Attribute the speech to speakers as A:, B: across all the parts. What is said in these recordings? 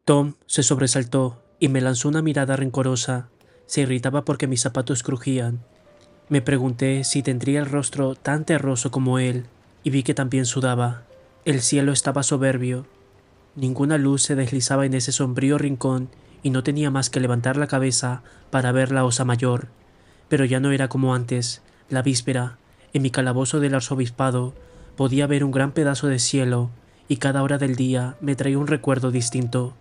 A: Tom se sobresaltó y me lanzó una mirada rencorosa. Se irritaba porque mis zapatos crujían. Me pregunté si tendría el rostro tan terroso como él, y vi que también sudaba. El cielo estaba soberbio. Ninguna luz se deslizaba en ese sombrío rincón y no tenía más que levantar la cabeza para ver la osa mayor. Pero ya no era como antes. La víspera, en mi calabozo del arzobispado, podía ver un gran pedazo de cielo, y cada hora del día me traía un recuerdo distinto.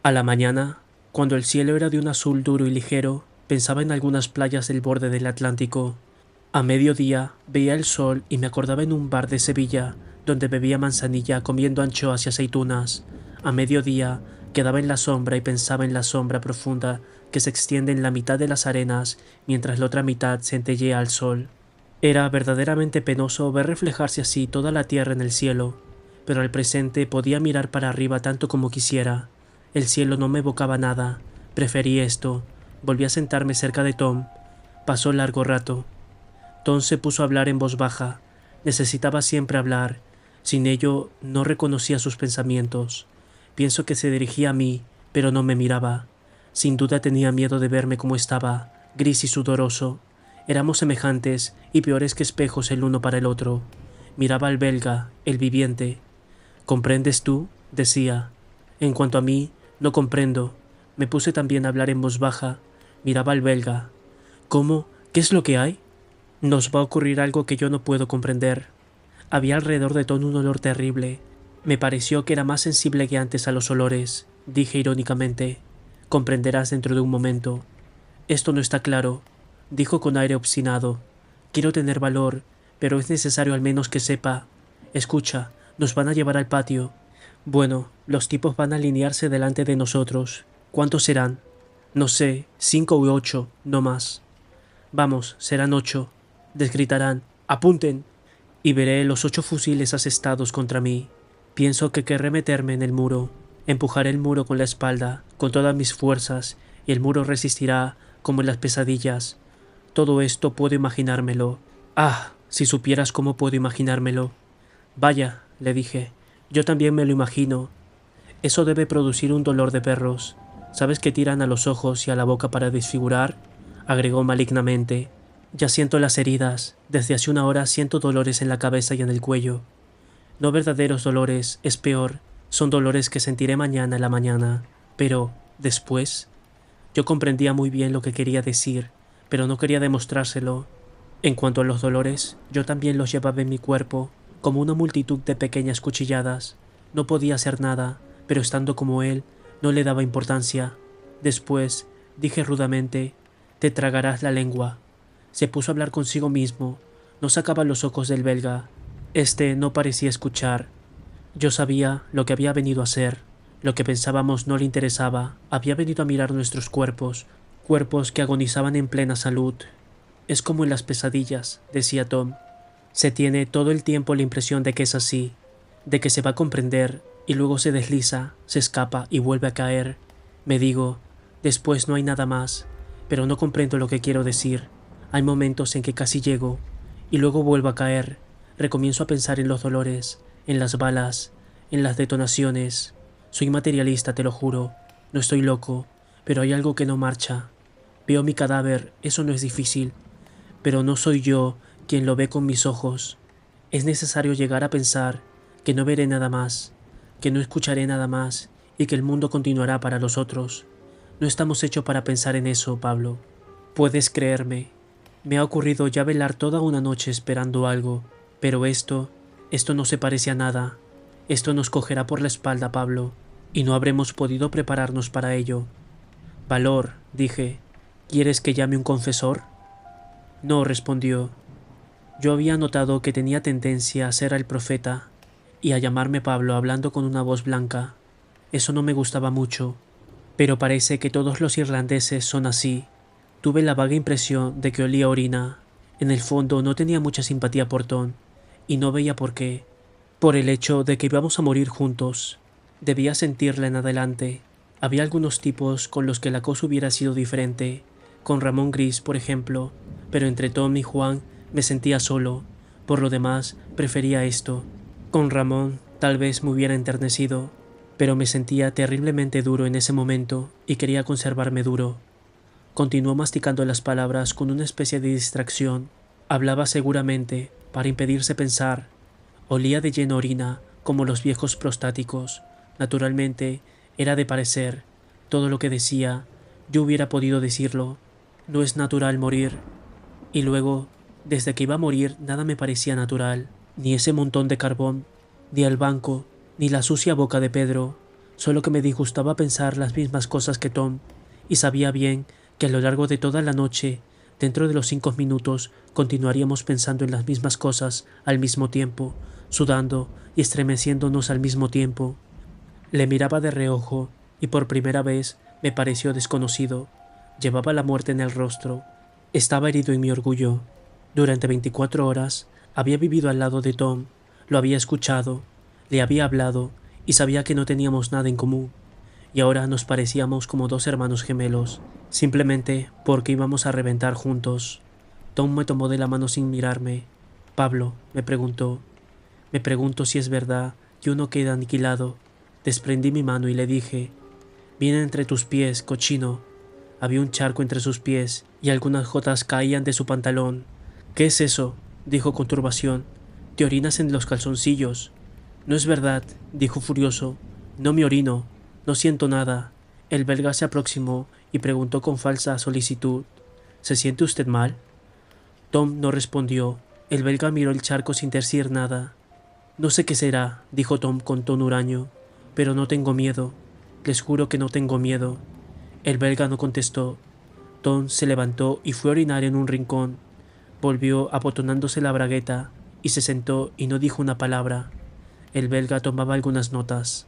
A: A la mañana, cuando el cielo era de un azul duro y ligero, pensaba en algunas playas del borde del Atlántico. A mediodía veía el sol y me acordaba en un bar de Sevilla, donde bebía manzanilla comiendo anchoas y aceitunas. A mediodía quedaba en la sombra y pensaba en la sombra profunda que se extiende en la mitad de las arenas, mientras la otra mitad centellea al sol. Era verdaderamente penoso ver reflejarse así toda la tierra en el cielo, pero al presente podía mirar para arriba tanto como quisiera. El cielo no me evocaba nada, preferí esto. Volví a sentarme cerca de Tom. Pasó largo rato. Tom se puso a hablar en voz baja. Necesitaba siempre hablar. Sin ello no reconocía sus pensamientos. Pienso que se dirigía a mí, pero no me miraba. Sin duda tenía miedo de verme como estaba, gris y sudoroso. Éramos semejantes y peores que espejos el uno para el otro. Miraba al belga, el viviente. ¿Comprendes tú?, decía. En cuanto a mí, no comprendo. Me puse también a hablar en voz baja. Miraba al belga. ¿Cómo? ¿Qué es lo que hay? Nos va a ocurrir algo que yo no puedo comprender. Había alrededor de Tom un olor terrible. Me pareció que era más sensible que antes a los olores. Dije irónicamente. Comprenderás dentro de un momento. Esto no está claro, dijo con aire obstinado. Quiero tener valor, pero es necesario al menos que sepa. Escucha, nos van a llevar al patio. Bueno, los tipos van a alinearse delante de nosotros. ¿Cuántos serán? No sé, 5 u 8, no más. Vamos, serán 8. Desgritarán. ¡Apunten! Y veré los 8 fusiles asestados contra mí. Pienso que querré meterme en el muro. Empujaré el muro con la espalda, con todas mis fuerzas, y el muro resistirá, como en las pesadillas. Todo esto puedo imaginármelo. Ah, si supieras cómo puedo imaginármelo. Vaya, le dije, yo también me lo imagino. Eso debe producir un dolor de perros. ¿Sabes que tiran a los ojos y a la boca para desfigurar?, agregó malignamente. Ya siento las heridas. Desde hace una hora siento dolores en la cabeza y en el cuello. No verdaderos dolores, es peor. Son dolores que sentiré mañana en la mañana. Pero, después, yo comprendía muy bien lo que quería decir, pero no quería demostrárselo. En cuanto a los dolores, yo también los llevaba en mi cuerpo, como una multitud de pequeñas cuchilladas. No podía hacer nada, pero estando como él, no le daba importancia. Después, dije rudamente, te tragarás la lengua. Se puso a hablar consigo mismo. No sacaba los ojos del belga. Este no parecía escuchar. Yo sabía lo que había venido a hacer. Lo que pensábamos no le interesaba. Había venido a mirar nuestros cuerpos, cuerpos que agonizaban en plena salud. Es como en las pesadillas, decía Tom. Se tiene todo el tiempo la impresión de que es así, de que se va a comprender, y luego se desliza, se escapa y vuelve a caer. Me digo, después no hay nada más, pero no comprendo lo que quiero decir. Hay momentos en que casi llego, y luego vuelvo a caer. Recomienzo a pensar en los dolores, en las balas, en las detonaciones. Soy materialista, te lo juro. No estoy loco, pero hay algo que no marcha. Veo mi cadáver, eso no es difícil, pero no soy yo quien lo ve con mis ojos. Es necesario llegar a pensar que no veré nada más, que no escucharé nada más y que el mundo continuará para los otros. No estamos hechos para pensar en eso, Pablo. Puedes creerme. Me ha ocurrido ya velar toda una noche esperando algo, pero esto no se parece a nada. Esto nos cogerá por la espalda, Pablo, y no habremos podido prepararnos para ello. Valor, dije. ¿Quieres que llame un confesor? No, respondió. Yo había notado que tenía tendencia a ser el profeta y a llamarme Pablo hablando con una voz blanca. Eso no me gustaba mucho, pero parece que todos los irlandeses son así. Tuve la vaga impresión de que olía orina. En el fondo no tenía mucha simpatía por Tom, y no veía por qué. Por el hecho de que íbamos a morir juntos. Debía sentirla en adelante. Había algunos tipos con los que la cosa hubiera sido diferente, con Ramón Gris, por ejemplo, pero entre Tom y Juan me sentía solo. Por lo demás, prefería esto. Con Ramón tal vez me hubiera enternecido. pero me sentía terriblemente duro en ese momento y quería conservarme duro. Continuó masticando las palabras con una especie de distracción. Hablaba seguramente para impedirse pensar. Olía de lleno orina, como los viejos prostáticos. Naturalmente, era de parecer. Todo lo que decía, yo hubiera podido decirlo. No es natural morir. Y luego, desde que iba a morir, nada me parecía natural. Ni ese montón de carbón, ni el banco, ni la sucia boca de Pedro. Solo que me disgustaba pensar las mismas cosas que Tom. Y sabía bien que a lo largo de toda la noche, dentro de los 5 minutos, continuaríamos pensando en las mismas cosas al mismo tiempo, sudando y estremeciéndonos al mismo tiempo. Le miraba de reojo y por primera vez me pareció desconocido. Llevaba la muerte en el rostro. Estaba herido en mi orgullo. Durante 24 horas había vivido al lado de Tom, lo había escuchado, le había hablado y sabía que no teníamos nada en común. Y ahora nos parecíamos como 2 hermanos gemelos, simplemente porque íbamos a reventar juntos. Tom me tomó de la mano sin mirarme. Pablo, me preguntó. Me pregunto si es verdad que uno queda aniquilado. Desprendí mi mano y le dije, viene entre tus pies, cochino. Había un charco entre sus pies y algunas gotas caían de su pantalón. ¿Qué es eso?, dijo con turbación. Te orinas en los calzoncillos. No es verdad, dijo furioso. No me orino. No siento nada. El belga se aproximó y preguntó con falsa solicitud. ¿Se siente usted mal? Tom no respondió. El belga miró el charco sin decir nada. No sé qué será, dijo Tom con tono huraño, pero no tengo miedo. Les juro que no tengo miedo. El belga no contestó. Tom se levantó y fue a orinar en un rincón. Volvió abotonándose la bragueta y se sentó y no dijo una palabra. El belga tomaba algunas notas.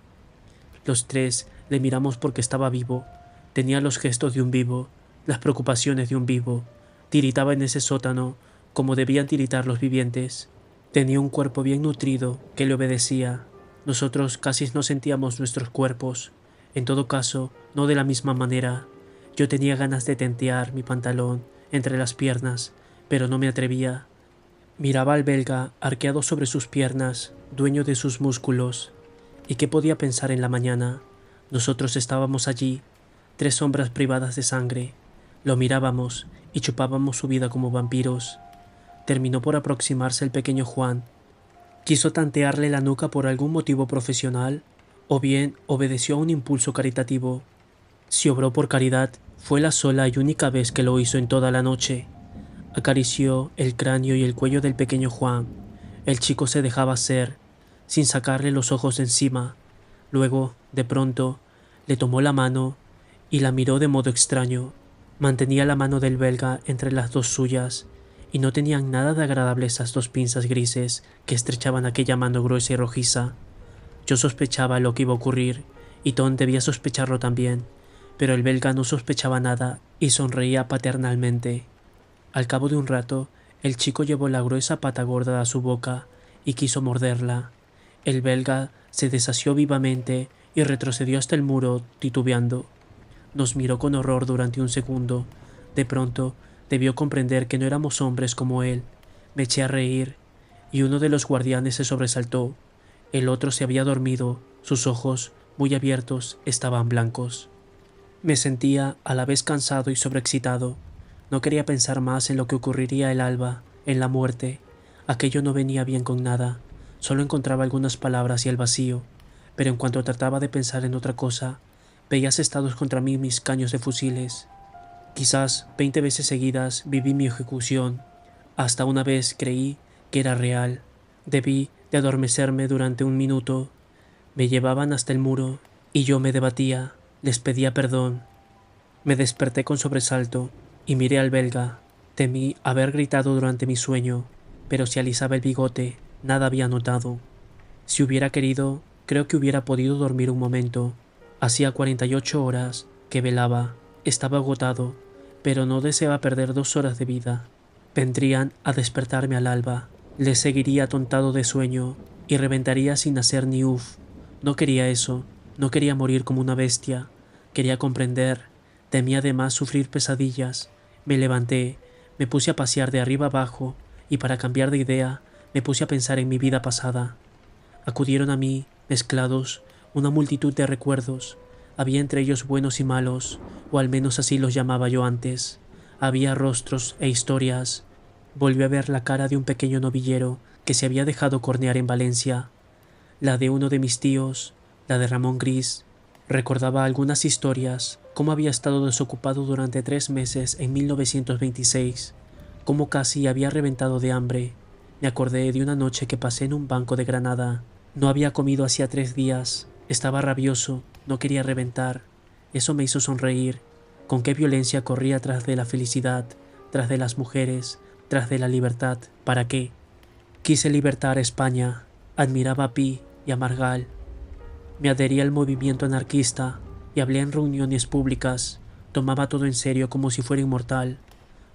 A: Los 3 le miramos porque estaba vivo. Tenía los gestos de un vivo, las preocupaciones de un vivo. Tiritaba en ese sótano como debían tiritar los vivientes. Tenía un cuerpo bien nutrido que le obedecía. Nosotros casi no sentíamos nuestros cuerpos. En todo caso, no de la misma manera. Yo tenía ganas de tentear mi pantalón entre las piernas, pero no me atrevía. Miraba al belga arqueado sobre sus piernas, dueño de sus músculos. ¿Y qué podía pensar en la mañana? Nosotros estábamos allí, 3 sombras privadas de sangre. Lo mirábamos y chupábamos su vida como vampiros. Terminó por aproximarse el pequeño Juan. Quiso tantearle la nuca por algún motivo profesional, o bien obedeció a un impulso caritativo. Si obró por caridad, fue la sola y única vez que lo hizo en toda la noche. Acarició el cráneo y el cuello del pequeño Juan. El chico se dejaba hacer, sin sacarle los ojos de encima. Luego, de pronto, le tomó la mano y la miró de modo extraño. Mantenía la mano del belga entre las 2 suyas, y no tenían nada de agradable esas 2 pinzas grises que estrechaban aquella mano gruesa y rojiza. Yo sospechaba lo que iba a ocurrir, y Tom debía sospecharlo también, pero el belga no sospechaba nada y sonreía paternalmente. Al cabo de un rato, el chico llevó la gruesa pata gorda a su boca y quiso morderla. El belga se desasió vivamente y retrocedió hasta el muro, titubeando. Nos miró con horror durante un segundo. De pronto, debió comprender que no éramos hombres como él. Me eché a reír, y uno de los guardianes se sobresaltó. El otro se había dormido, sus ojos, muy abiertos, estaban blancos. Me sentía a la vez cansado y sobreexcitado. No quería pensar más en lo que ocurriría el alba, en la muerte. Aquello no venía bien con nada. Solo encontraba algunas palabras y el vacío. Pero en cuanto trataba de pensar en otra cosa, veía asestados contra mí mis caños de fusiles. Quizás 20 veces seguidas viví mi ejecución. Hasta una vez creí que era real. Debí de adormecerme durante 1 minuto. Me llevaban hasta el muro y yo me debatía, les pedía perdón. Me desperté con sobresalto y miré al belga. Temí haber gritado durante mi sueño, pero si alisaba el bigote, nada había notado. Si hubiera querido, creo que hubiera podido dormir un momento. Hacía 48 horas que velaba. Estaba agotado, pero no deseaba perder 2 horas de vida. Vendrían a despertarme al alba. Les seguiría atontado de sueño y reventaría sin hacer ni uf. No quería eso. No quería morir como una bestia. Quería comprender. Temía además sufrir pesadillas. Me levanté, me puse a pasear de arriba abajo y para cambiar de idea me puse a pensar en mi vida pasada. Acudieron a mí, mezclados, una multitud de recuerdos. Había entre ellos buenos y malos, o al menos así los llamaba yo antes. Había rostros e historias. Volví a ver la cara de un pequeño novillero que se había dejado cornear en Valencia, la de uno de mis tíos, la de Ramón Gris. Recordaba algunas historias, cómo había estado desocupado durante 3 meses en 1926, cómo casi había reventado de hambre. Me acordé de una noche que pasé en un banco de Granada. No había comido hacía 3 días, estaba rabioso, no quería reventar. Eso me hizo sonreír. Con qué violencia corría tras de la felicidad, tras de las mujeres, tras de la libertad. ¿Para qué? Quise libertar a España, admiraba a Pi y a Margal. Me adherí al movimiento anarquista y hablé en reuniones públicas. Tomaba todo en serio como si fuera inmortal.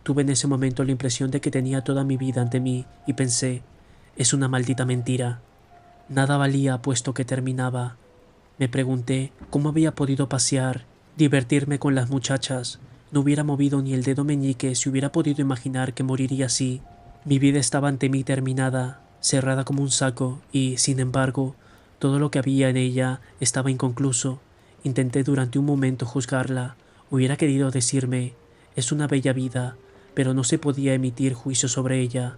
A: Tuve en ese momento la impresión de que tenía toda mi vida ante mí y pensé, es una maldita mentira. Nada valía puesto que terminaba. Me pregunté cómo había podido pasear, divertirme con las muchachas. No hubiera movido ni el dedo meñique si hubiera podido imaginar que moriría así. Mi vida estaba ante mí terminada, cerrada como un saco y, sin embargo, todo lo que había en ella estaba inconcluso. Intenté durante un momento juzgarla. Hubiera querido decirme, es una bella vida, pero no se podía emitir juicio sobre ella.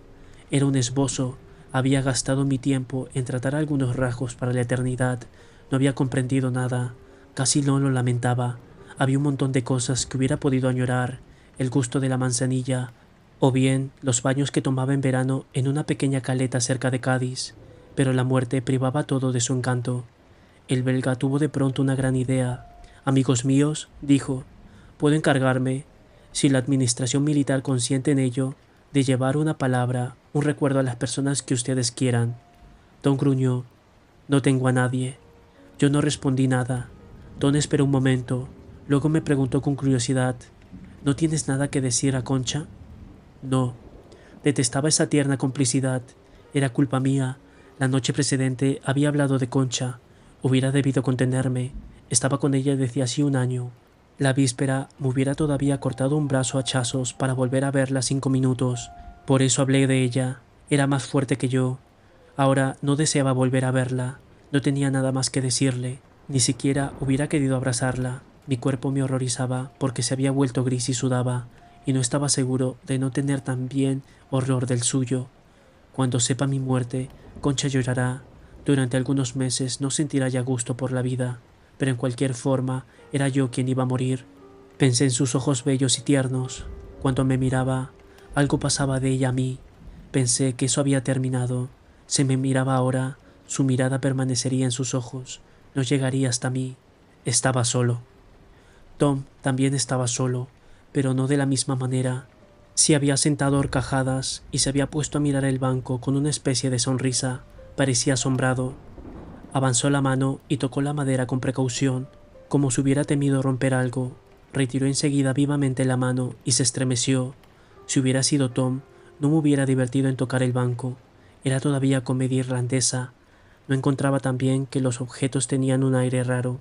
A: Era un esbozo. Había gastado mi tiempo en tratar algunos rasgos para la eternidad. No había comprendido nada. Casi no lo lamentaba. Había un montón de cosas que hubiera podido añorar. El gusto de la manzanilla, o bien los baños que tomaba en verano en una pequeña caleta cerca de Cádiz, pero la muerte privaba todo de su encanto. El belga tuvo de pronto una gran idea. Amigos míos, dijo, puedo encargarme, si la administración militar consiente en ello, de llevar una palabra, un recuerdo a las personas que ustedes quieran. Don gruñó, no tengo a nadie. Yo no respondí nada. Don esperó un momento, luego me preguntó con curiosidad, ¿no tienes nada que decir a Concha? No. Detestaba esa tierna complicidad. Era culpa mía. La noche precedente había hablado de Concha. Hubiera debido contenerme. Estaba con ella desde hacía un año. La víspera me hubiera todavía cortado un brazo a hachazos para volver a verla 5 minutos. Por eso hablé de ella. Era más fuerte que yo. Ahora no deseaba volver a verla. No tenía nada más que decirle. Ni siquiera hubiera querido abrazarla. Mi cuerpo me horrorizaba porque se había vuelto gris y sudaba, y no estaba seguro de no tener también horror del suyo. Cuando sepa mi muerte, Concha llorará. Durante algunos meses no sentirá ya gusto por la vida, pero en cualquier forma era yo quien iba a morir. Pensé en sus ojos bellos y tiernos. Cuando me miraba, algo pasaba de ella a mí. Pensé que eso había terminado. Si me miraba ahora, su mirada permanecería en sus ojos, no llegaría hasta mí. Estaba solo. Tom también estaba solo, pero no de la misma manera. Se había sentado a horcajadas y se había puesto a mirar el banco con una especie de sonrisa. Parecía asombrado. Avanzó la mano y tocó la madera con precaución, como si hubiera temido romper algo. Retiró enseguida vivamente la mano y se estremeció. Si hubiera sido Tom, no me hubiera divertido en tocar el banco. Era todavía comedia irlandesa. No encontraba también que los objetos tenían un aire raro.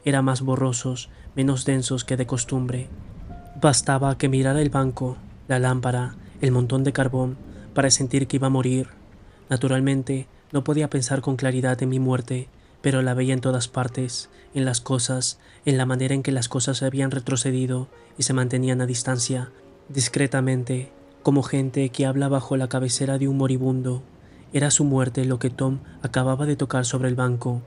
A: Eran más borrosos, menos densos que de costumbre. Bastaba que mirara el banco, la lámpara, el montón de carbón, para sentir que iba a morir. Naturalmente, no podía pensar con claridad en mi muerte, pero la veía en todas partes, en las cosas, en la manera en que las cosas habían retrocedido y se mantenían a distancia, discretamente, como gente que habla bajo la cabecera de un moribundo. Era su muerte lo que Tom acababa de tocar sobre el banco.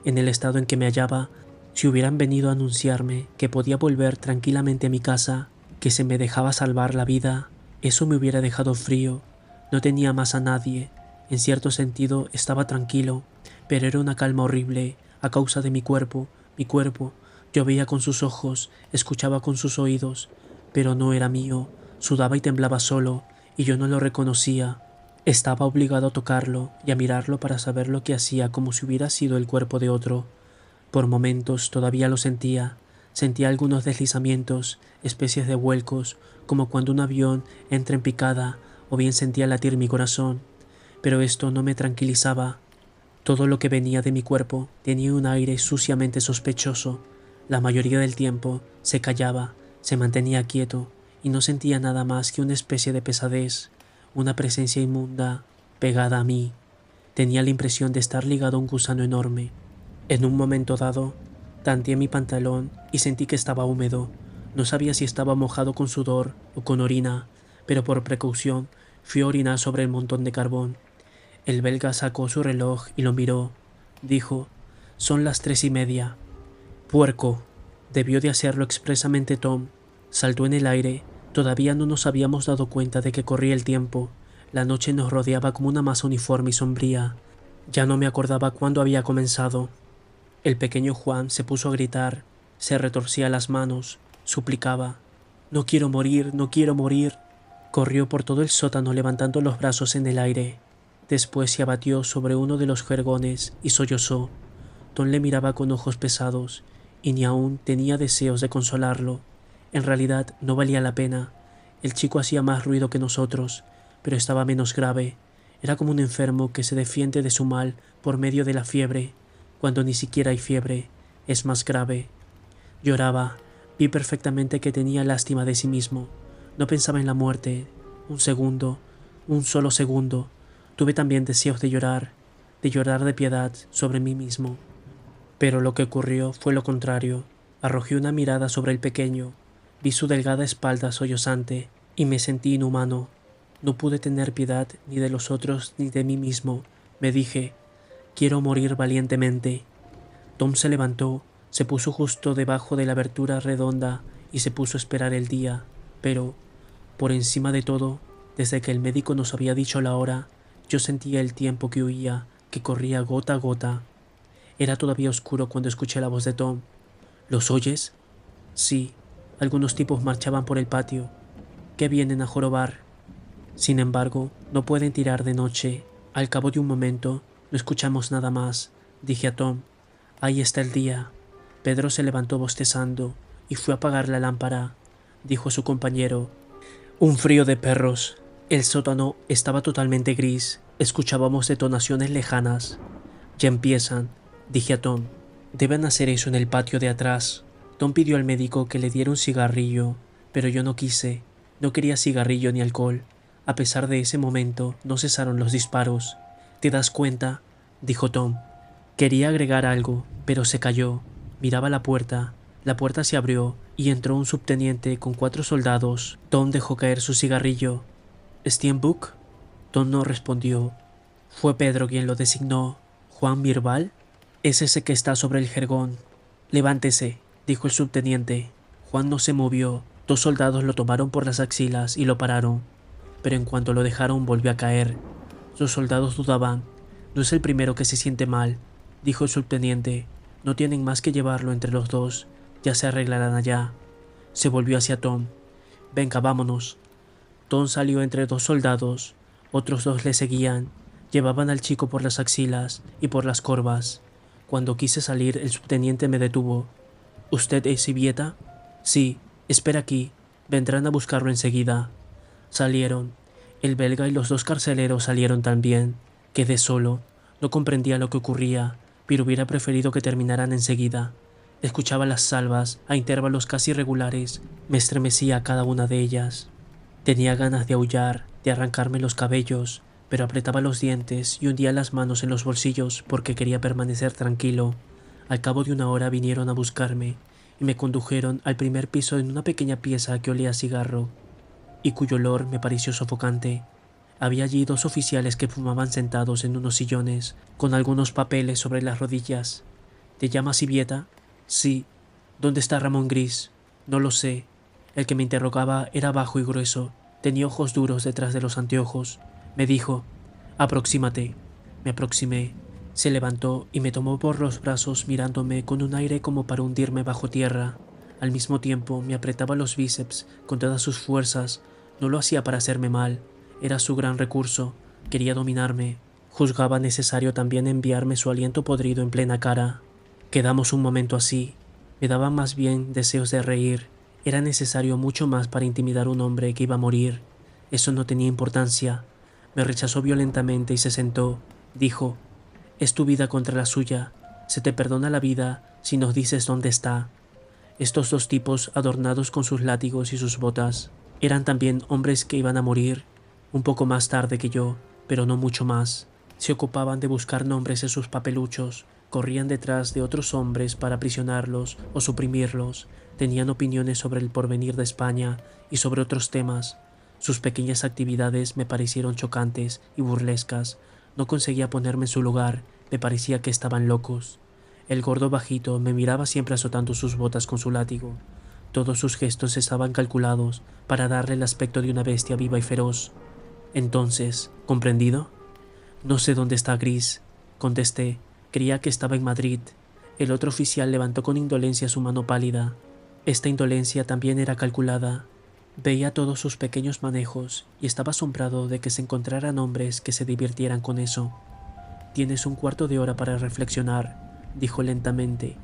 A: En el estado en que me hallaba, si hubieran venido a anunciarme que podía volver tranquilamente a mi casa, que se me dejaba salvar la vida, eso me hubiera dejado frío. No tenía más a nadie. En cierto sentido estaba tranquilo, pero era una calma horrible a causa de mi cuerpo. Mi cuerpo, yo veía con sus ojos, escuchaba con sus oídos, pero no era mío. Sudaba y temblaba solo, y yo no lo reconocía. Estaba obligado a tocarlo y a mirarlo para saber lo que hacía, como si hubiera sido el cuerpo de otro. Por momentos todavía lo sentía. Sentía algunos deslizamientos, especies de vuelcos, como cuando un avión entra en picada, o bien sentía latir mi corazón. Pero esto no me tranquilizaba. Todo lo que venía de mi cuerpo tenía un aire suciamente sospechoso. La mayoría del tiempo se callaba, se mantenía quieto, y no sentía nada más que una especie de pesadez, una presencia inmunda pegada a mí. Tenía la impresión de estar ligado a un gusano enorme. En un momento dado, tanteé mi pantalón y sentí que estaba húmedo. No sabía si estaba mojado con sudor o con orina, pero por precaución fui a orinar sobre el montón de carbón. El belga sacó su reloj y lo miró. Dijo: «Son las 3:30». «Puerco». Debió de hacerlo expresamente Tom. Saltó en el aire. Todavía no nos habíamos dado cuenta de que corría el tiempo. La noche nos rodeaba como una masa uniforme y sombría. Ya no me acordaba cuándo había comenzado. El pequeño Juan se puso a gritar, se retorcía las manos, suplicaba: «No quiero morir, no quiero morir». Corrió por todo el sótano levantando los brazos en el aire. Después se abatió sobre uno de los jergones y sollozó. Tom le miraba con ojos pesados y ni aún tenía deseos de consolarlo. En realidad no valía la pena. El chico hacía más ruido que nosotros, pero estaba menos grave. Era como un enfermo que se defiende de su mal por medio de la fiebre. Cuando ni siquiera hay fiebre, es más grave. Lloraba. Vi perfectamente que tenía lástima de sí mismo. No pensaba en la muerte. Un segundo, un solo segundo. Tuve también deseos de llorar de piedad sobre mí mismo. Pero lo que ocurrió fue lo contrario. Arrojé una mirada sobre el pequeño. Vi su delgada espalda sollozante y me sentí inhumano. No pude tener piedad ni de los otros ni de mí mismo. Me dije: «Quiero morir valientemente». Tom se levantó, se puso justo debajo de la abertura redonda y se puso a esperar el día. Pero, por encima de todo, desde que el médico nos había dicho la hora, yo sentía el tiempo que huía, que corría gota a gota. Era todavía oscuro cuando escuché la voz de Tom. «¿Los oyes?» «Sí». Algunos tipos marchaban por el patio. «¿Qué vienen a jorobar?» «Sin embargo, no pueden tirar de noche». Al cabo de un momento, no escuchamos nada más. Dije a Tom: «Ahí está el día». Pedro se levantó bostezando y fue a apagar la lámpara. Dijo a su compañero: «Un frío de perros». El sótano estaba totalmente gris. Escuchábamos detonaciones lejanas. «Ya empiezan», dije a Tom. «Deben hacer eso en el patio de atrás». Tom pidió al médico que le diera un cigarrillo, pero yo no quise. No quería cigarrillo ni alcohol. A pesar de ese momento, no cesaron los disparos. «¿Te das cuenta?», dijo Tom. Quería agregar algo, pero se calló. Miraba la puerta. La puerta se abrió y entró un subteniente con 4 soldados. Tom dejó caer su cigarrillo. «¿Steenbuck?» Tom no respondió. Fue Pedro quien lo designó. «¿Juan Mirval?» «Es ese que está sobre el jergón». «Levántese», dijo el subteniente. Juan no se movió. 2 soldados lo tomaron por las axilas y lo pararon. Pero en cuanto lo dejaron volvió a caer. Los soldados dudaban. «No es el primero que se siente mal», dijo el subteniente. «No tienen más que llevarlo entre los dos. Ya se arreglarán allá». Se volvió hacia Tom. «Venga, vámonos». Tom salió entre 2 soldados. Otros 2 le seguían. Llevaban al chico por las axilas y por las corvas. Cuando quise salir, el subteniente me detuvo. «¿Usted es Ivieta?» «Sí, espera aquí. Vendrán a buscarlo enseguida». Salieron. El belga y los 2 carceleros salieron también. Quedé solo. No comprendía lo que ocurría, pero hubiera preferido que terminaran enseguida. Escuchaba las salvas a intervalos casi regulares. Me estremecía a cada una de ellas. Tenía ganas de aullar, de arrancarme los cabellos, pero apretaba los dientes y hundía las manos en los bolsillos porque quería permanecer tranquilo. Al cabo de 1 hora vinieron a buscarme y me condujeron al primer piso en una pequeña pieza que olía a cigarro y cuyo olor me pareció sofocante. Había allí 2 oficiales que fumaban sentados en unos sillones, con algunos papeles sobre las rodillas. «¿Te llamas Ivieta?» «Sí». «¿Dónde está Ramón Gris?» «No lo sé». El que me interrogaba era bajo y grueso. Tenía ojos duros detrás de los anteojos. Me dijo: «Aproxímate». Me aproximé. Se levantó y me tomó por los brazos mirándome con un aire como para hundirme bajo tierra. Al mismo tiempo me apretaba los bíceps con todas sus fuerzas. No lo hacía para hacerme mal. Era su gran recurso. Quería dominarme. Juzgaba necesario también enviarme su aliento podrido en plena cara. Quedamos un momento así. Me daban más bien deseos de reír. Era necesario mucho más para intimidar a un hombre que iba a morir. Eso no tenía importancia. Me rechazó violentamente y se sentó. Dijo: «Es tu vida contra la suya. Se te perdona la vida si nos dices dónde está». Estos 2 tipos, adornados con sus látigos y sus botas, eran también hombres que iban a morir, un poco más tarde que yo, pero no mucho más. Se ocupaban de buscar nombres en sus papeluchos. Corrían detrás de otros hombres para aprisionarlos o suprimirlos. Tenían opiniones sobre el porvenir de España y sobre otros temas. Sus pequeñas actividades me parecieron chocantes y burlescas. No conseguía ponerme en su lugar, me parecía que estaban locos. El gordo bajito me miraba siempre azotando sus botas con su látigo. Todos sus gestos estaban calculados para darle el aspecto de una bestia viva y feroz. Entonces, ¿comprendido? No sé dónde está Gris, contesté. Creía que estaba en Madrid. El otro oficial levantó con indolencia su mano pálida. Esta indolencia también era calculada. Veía todos sus pequeños manejos y estaba asombrado de que se encontraran hombres que se divirtieran con eso. «Tienes un cuarto de hora para reflexionar», dijo lentamente.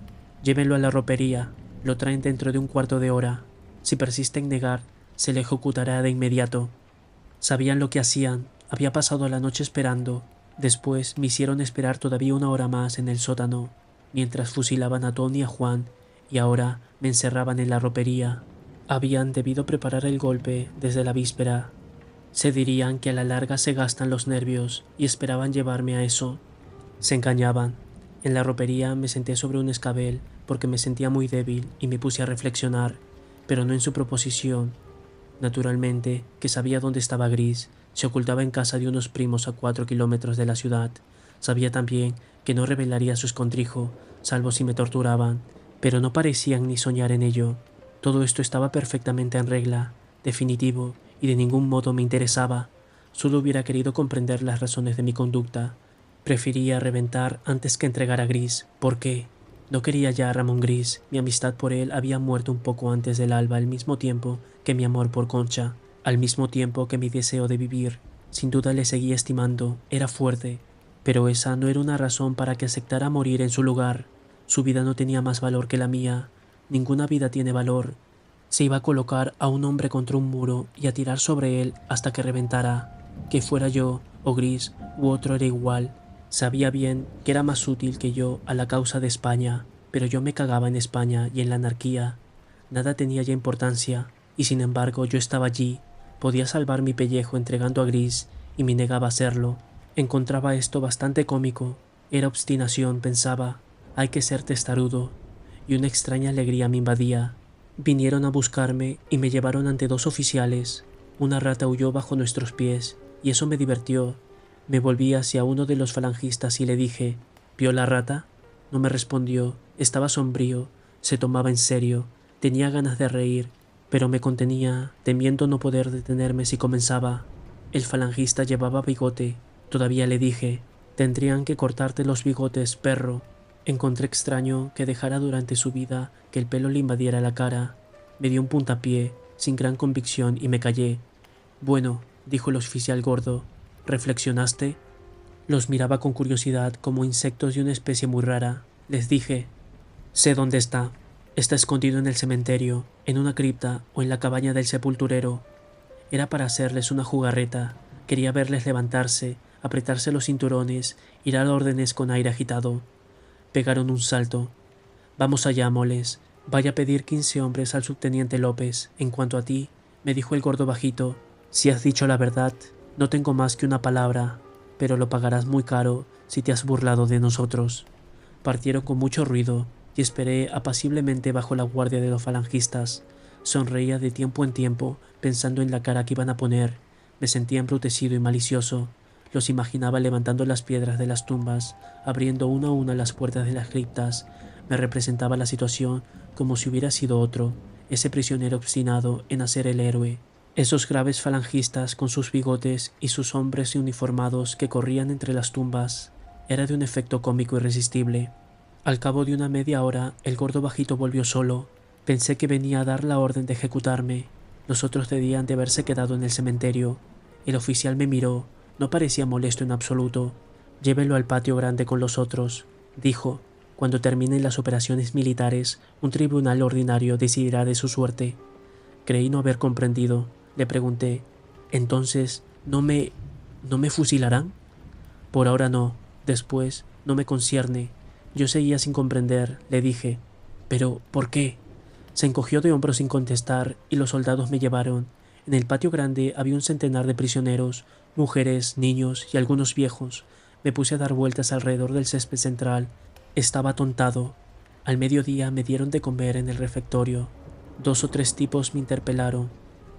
A: «Llévenlo a la ropería. Lo traen dentro de un cuarto de hora. Si persiste en negar, se le ejecutará de inmediato». Sabían lo que hacían. Había pasado la noche esperando. Después me hicieron esperar todavía una hora más en el sótano, mientras fusilaban a Tony y a Juan, y ahora me encerraban en la ropería. Habían debido preparar el golpe desde la víspera. Se dirían que a la larga se gastan los nervios y esperaban llevarme a eso. Se engañaban. En la ropería me senté sobre un escabel porque me sentía muy débil y me puse a reflexionar, pero no en su proposición. Naturalmente, que sabía dónde estaba Gris, se ocultaba en casa de unos primos a 4 kilómetros de la ciudad. Sabía también que no revelaría su escondrijo, salvo si me torturaban, pero no parecían ni soñar en ello. Todo esto estaba perfectamente en regla, definitivo, y de ningún modo me interesaba. Solo hubiera querido comprender las razones de mi conducta. Prefería reventar antes que entregar a Gris. ¿Por qué? No quería ya a Ramón Gris. Mi amistad por él había muerto un poco antes del alba, al mismo tiempo que mi amor por Concha, al mismo tiempo que mi deseo de vivir. Sin duda le seguía estimando, era fuerte, pero esa no era una razón para que aceptara morir en su lugar. Su vida no tenía más valor que la mía. Ninguna vida tiene valor. Se iba a colocar a un hombre contra un muro y a tirar sobre él hasta que reventara. Que fuera yo, o Gris, u otro era igual. Sabía bien que era más útil que yo a la causa de España, pero yo me cagaba en España y en la anarquía. Nada tenía ya importancia, y sin embargo yo estaba allí. Podía salvar mi pellejo entregando a Gris, y me negaba a hacerlo. Encontraba esto bastante cómico. Era obstinación, pensaba. Hay que ser testarudo. Y una extraña alegría me invadía. Vinieron a buscarme y me llevaron ante 2 oficiales. Una rata huyó bajo nuestros pies, y eso me divirtió. Me volví hacia uno de los falangistas y le dije: «¿Vio la rata?». No me respondió. Estaba sombrío. Se tomaba en serio. Tenía ganas de reír, pero me contenía, temiendo no poder detenerme si comenzaba. El falangista llevaba bigote. Todavía le dije: «Tendrían que cortarte los bigotes, perro». Encontré extraño que dejara durante su vida que el pelo le invadiera la cara. Me dio un puntapié, sin gran convicción, y me callé. «Bueno», dijo el oficial gordo, «¿reflexionaste?». Los miraba con curiosidad, como insectos de una especie muy rara. Les dije: «Sé dónde está. Está escondido en el cementerio, en una cripta o en la cabaña del sepulturero». Era para hacerles una jugarreta. Quería verles levantarse, apretarse los cinturones y dar órdenes con aire agitado. Pegaron un salto. «Vamos allá, moles. Vaya a pedir 15 hombres al subteniente López. En cuanto a ti», me dijo el gordo bajito, «si has dicho la verdad, no tengo más que una palabra, pero lo pagarás muy caro si te has burlado de nosotros». Partieron con mucho ruido y esperé apaciblemente bajo la guardia de los falangistas. Sonreía de tiempo en tiempo, pensando en la cara que iban a poner. Me sentía embrutecido y malicioso. Los imaginaba levantando las piedras de las tumbas, abriendo una a una las puertas de las criptas. Me representaba la situación como si hubiera sido otro, ese prisionero obstinado en hacer el héroe. Esos graves falangistas con sus bigotes y sus hombres uniformados que corrían entre las tumbas. Era de un efecto cómico irresistible. Al cabo de una media hora, el gordo bajito volvió solo. Pensé que venía a dar la orden de ejecutarme. Los otros debían de haberse quedado en el cementerio. El oficial me miró. No parecía molesto en absoluto. «Llévelo al patio grande con los otros», dijo. «Cuando terminen las operaciones militares, un tribunal ordinario decidirá de su suerte». Creí no haber comprendido. Le pregunté: «Entonces, ¿no me fusilarán?». «Por ahora no. Después, no me concierne». Yo seguía sin comprender. Le dije: «¿Pero por qué?». Se encogió de hombros sin contestar y los soldados me llevaron. En el patio grande había un centenar de prisioneros, mujeres, niños y algunos viejos. Me puse a dar vueltas alrededor del césped central. Estaba atontado. Al mediodía me dieron de comer en el refectorio. 2 o 3 tipos me interpelaron.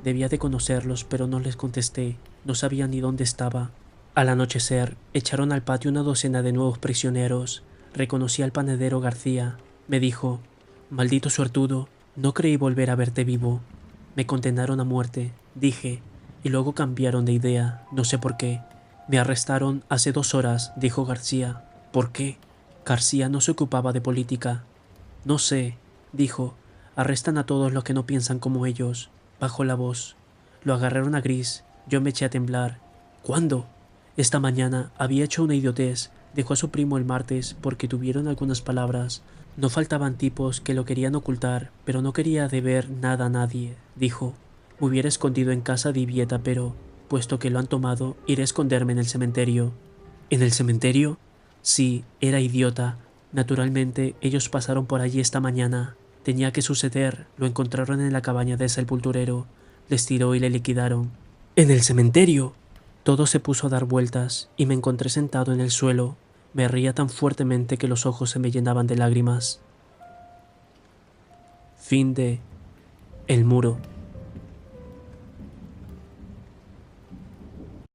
A: Debía de conocerlos, pero no les contesté. No sabía ni dónde estaba. Al anochecer, echaron al patio una docena de nuevos prisioneros. Reconocí al panadero García. Me dijo: «Maldito suertudo, no creí volver a verte vivo». Me condenaron a muerte, dije, y luego cambiaron de idea, no sé por qué. «Me arrestaron hace 2 horas», dijo García. «¿Por qué?» García no se ocupaba de política. «No sé», dijo. «Arrestan a todos los que no piensan como ellos». Bajó la voz. Lo agarraron a Gris. Yo me eché a temblar. «¿Cuándo?» «Esta mañana. Había hecho una idiotez. Dejó a su primo el martes porque tuvieron algunas palabras. No faltaban tipos que lo querían ocultar, pero no quería deber nada a nadie», dijo. «Me hubiera escondido en casa de Ibieta, pero, puesto que lo han tomado, iré a esconderme en el cementerio». «¿En el cementerio?» «Sí, era idiota. Naturalmente, ellos pasaron por allí esta mañana. Tenía que suceder. Lo encontraron en la cabaña del sepulturero. Les tiró y le liquidaron». «¿En el cementerio?» Todo se puso a dar vueltas y me encontré sentado en el suelo. Me reía tan fuertemente que los ojos se me llenaban de lágrimas. Fin de El Muro.